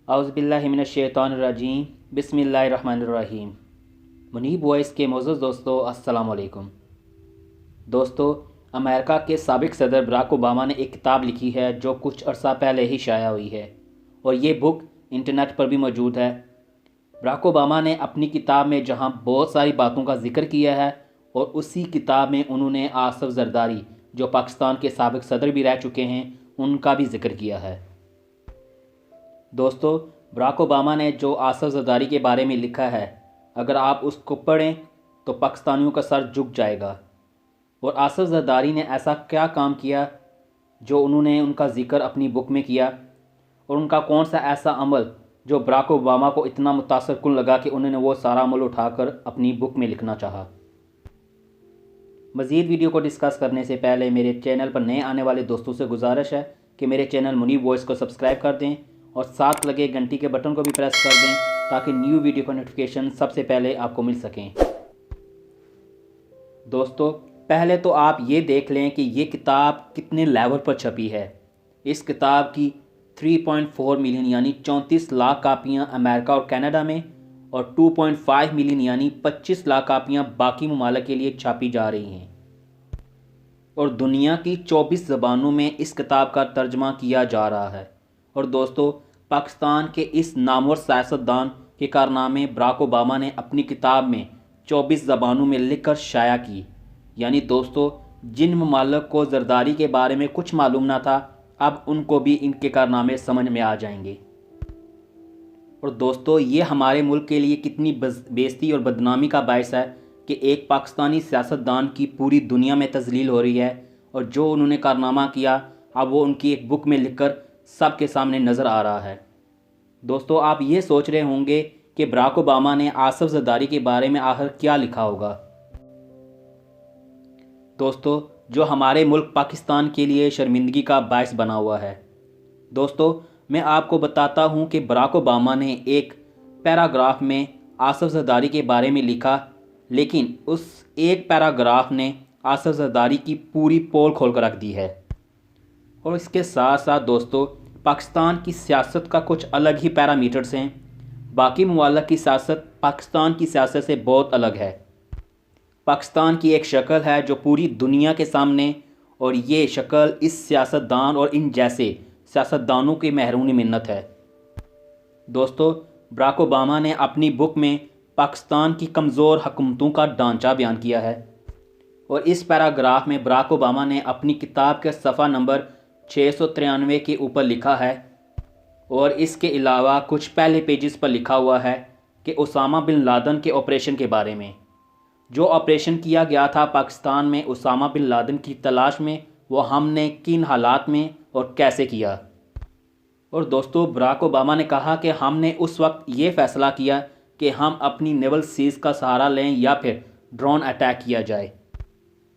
اعوذ باللہ من الشیطان الرجیم بسم اللہ الرحمن الرحیم۔ منیب وائس کے معزز دوستو السلام علیکم۔ دوستو، امریکہ کے سابق صدر براک اوباما نے ایک کتاب لکھی ہے جو کچھ عرصہ پہلے ہی شائع ہوئی ہے، اور یہ بک انٹرنیٹ پر بھی موجود ہے۔ براک اوباما نے اپنی کتاب میں جہاں بہت ساری باتوں کا ذکر کیا ہے، اور اسی کتاب میں انہوں نے آصف زرداری جو پاکستان کے سابق صدر بھی رہ چکے ہیں ان کا بھی ذکر کیا ہے۔ دوستو، براک اوباما نے جو آصف زرداری کے بارے میں لکھا ہے، اگر آپ اس کو پڑھیں تو پاکستانیوں کا سر جھک جائے گا۔ اور آصف زرداری نے ایسا کیا کام کیا جو انہوں نے ان کا ذکر اپنی بک میں کیا، اور ان کا کون سا ایسا عمل جو براک اوباما کو اتنا متاثر کن لگا کہ انہوں نے وہ سارا عمل اٹھا کر اپنی بک میں لکھنا چاہا۔ مزید ویڈیو کو ڈسکس کرنے سے پہلے میرے چینل پر نئے آنے والے دوستوں سے گزارش ہے کہ میرے چینل منیب وائس کو سبسکرائب کر دیں اور ساتھ لگے گھنٹی کے بٹن کو بھی پریس کر دیں تاکہ نیو ویڈیو کا نوٹیفیکیشن سب سے پہلے آپ کو مل سکیں۔ دوستو، پہلے تو آپ یہ دیکھ لیں کہ یہ کتاب کتنے لیول پر چھپی ہے۔ اس کتاب کی 3.4 ملین یعنی 34 لاکھ کاپیاں امریکہ اور کینیڈا میں، اور 2.5 ملین یعنی 25 لاکھ کاپیاں باقی ممالک کے لیے چھاپی جا رہی ہیں، اور دنیا کی 24 زبانوں میں اس کتاب کا ترجمہ کیا جا رہا ہے۔ اور دوستو، پاکستان کے اس نامور سیاستدان کے کارنامے براک اوباما نے اپنی کتاب میں 24 زبانوں میں لکھ کر شائع کی۔ یعنی دوستو، جن ممالک کو زرداری کے بارے میں کچھ معلوم نہ تھا، اب ان کو بھی ان کے کارنامے سمجھ میں آ جائیں گے۔ اور دوستو، یہ ہمارے ملک کے لیے کتنی بےعزتی اور بدنامی کا باعث ہے کہ ایک پاکستانی سیاستدان کی پوری دنیا میں تذلیل ہو رہی ہے، اور جو انہوں نے کارنامہ کیا اب وہ ان کی ایک بک میں لکھ کر سب کے سامنے نظر آ رہا ہے۔ دوستو، آپ یہ سوچ رہے ہوں گے کہ براک اوباما نے آصف زرداری کے بارے میں آخر کیا لکھا ہوگا۔ دوستو، جو ہمارے ملک پاکستان کے لیے شرمندگی کا باعث بنا ہوا ہے۔ دوستو، میں آپ کو بتاتا ہوں کہ براک اوباما نے ایک پیراگراف میں آصف زرداری کے بارے میں لکھا، لیکن اس ایک پیراگراف نے آصف زرداری کی پوری پول کھول کر رکھ دی ہے۔ اور اس کے ساتھ ساتھ دوستو، پاکستان کی سیاست کا کچھ الگ ہی پیرامیٹرز ہیں۔ باقی ممالک کی سیاست پاکستان کی سیاست سے بہت الگ ہے۔ پاکستان کی ایک شکل ہے جو پوری دنیا کے سامنے، اور یہ شکل اس سیاستدان اور ان جیسے سیاستدانوں کی محرون منت ہے۔ دوستو، براک اوباما نے اپنی بک میں پاکستان کی کمزور حکومتوں کا ڈھانچہ بیان کیا ہے، اور اس پیراگراف میں براک اوباما نے اپنی کتاب کے صفحہ نمبر 693 کے اوپر لکھا ہے، اور اس کے علاوہ کچھ پہلے پیجز پر لکھا ہوا ہے کہ اسامہ بن لادن کے آپریشن کے بارے میں۔ جو آپریشن کیا گیا تھا پاکستان میں اسامہ بن لادن کی تلاش میں، وہ ہم نے کن حالات میں اور کیسے کیا۔ اور دوستو، براک اوباما نے کہا کہ ہم نے اس وقت یہ فیصلہ کیا کہ ہم اپنی نیول سیز کا سہارا لیں یا پھر ڈرون اٹیک کیا جائے۔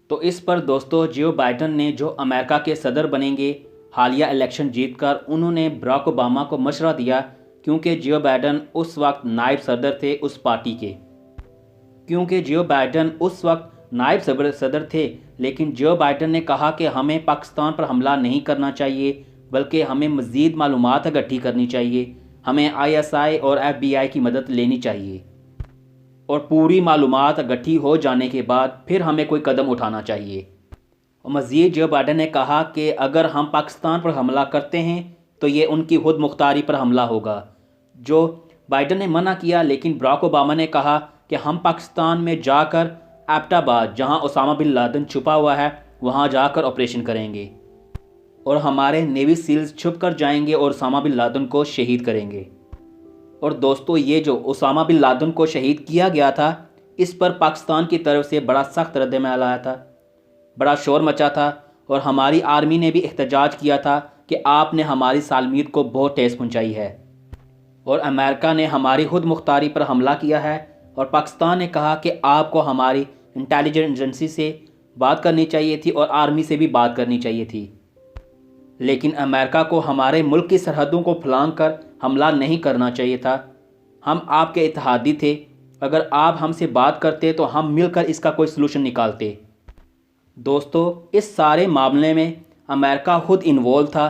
تو اس پر دوستو، جو بائیڈن نے جو امریکہ کے صدر بنیں گے حالیہ الیکشن جیت کر، انہوں نے براک اوباما کو مشورہ دیا، کیونکہ جو بائیڈن اس وقت نائب صدر تھے اس پارٹی کے۔ لیکن جو بائیڈن نے کہا کہ ہمیں پاکستان پر حملہ نہیں کرنا چاہیے، بلکہ ہمیں مزید معلومات اکٹھی کرنی چاہیے، ہمیں ISI اور FBI کی مدد لینی چاہیے، اور پوری معلومات اکٹھی ہو جانے کے بعد پھر ہمیں کوئی قدم اٹھانا چاہیے۔ اور مزید جو بائیڈن نے کہا کہ اگر ہم پاکستان پر حملہ کرتے ہیں تو یہ ان کی خود مختاری پر حملہ ہوگا۔ جو بائیڈن نے منع کیا، لیکن براک اوباما نے کہا کہ ہم پاکستان میں جا کر ایبٹ آباد، جہاں اسامہ بن لادن چھپا ہوا ہے، وہاں جا کر آپریشن کریں گے، اور ہمارے نیوی سیلز چھپ کر جائیں گے اور اسامہ بن لادن کو شہید کریں گے۔ اور دوستو، یہ جو اسامہ بن لادن کو شہید کیا گیا تھا، اس پر پاکستان کی طرف سے بڑا سخت رد عمل آیا تھا، بڑا شور مچا تھا، اور ہماری آرمی نے بھی احتجاج کیا تھا کہ آپ نے ہماری سالمیت کو بہت ٹھیس پہنچائی ہے، اور امریکہ نے ہماری خود مختاری پر حملہ کیا ہے، اور پاکستان نے کہا کہ آپ کو ہماری انٹیلیجنس ایجنسی سے بات کرنی چاہیے تھی اور آرمی سے بھی بات کرنی چاہیے تھی، لیکن امریکہ کو ہمارے ملک کی سرحدوں کو پھلانگ کر حملہ نہیں کرنا چاہیے تھا۔ ہم آپ کے اتحادی تھے، اگر آپ ہم سے بات کرتے تو ہم مل کر اس کا کوئی سلوشن نکالتے۔ دوستو، اس سارے معاملے میں امریکہ خود انوالو تھا،